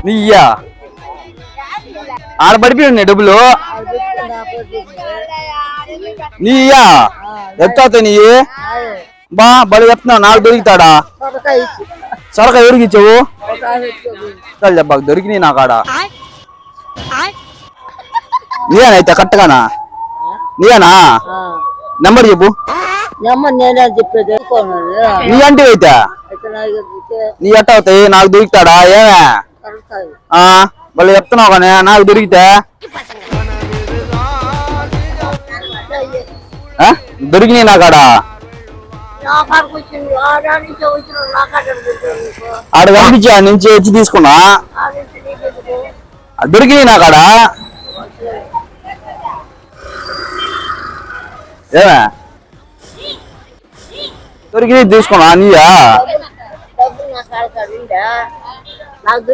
నీయా ఆడ పడిపోయి డబ్బులు నీయా ఎత్తావుతాయి నీ బా బలి చెప్తున్నావు నాకు దొరుకుతాడా సొరక ఎవరికి ఇచ్చావు చెప్పాకు దొరికినాయి నా కాడ నీయేనైతే కరెక్ట్గానా నీయేనా నెంబర్ చెప్పు నీ అంటే అయితే నీ ఎట్ట అవుతాయి నాకు దొరుకుతాడా ఏమే వాళ్ళు చెప్తున్నావు కానీ నాకు దొరికితే దొరికినాయి నా కాడ ఆడ కనిపించా నుంచి వచ్చి తీసుకున్నా దొరికినాయి నా కాడ ఏమే దొరికినాయి తీసుకున్నా నీయా నాకు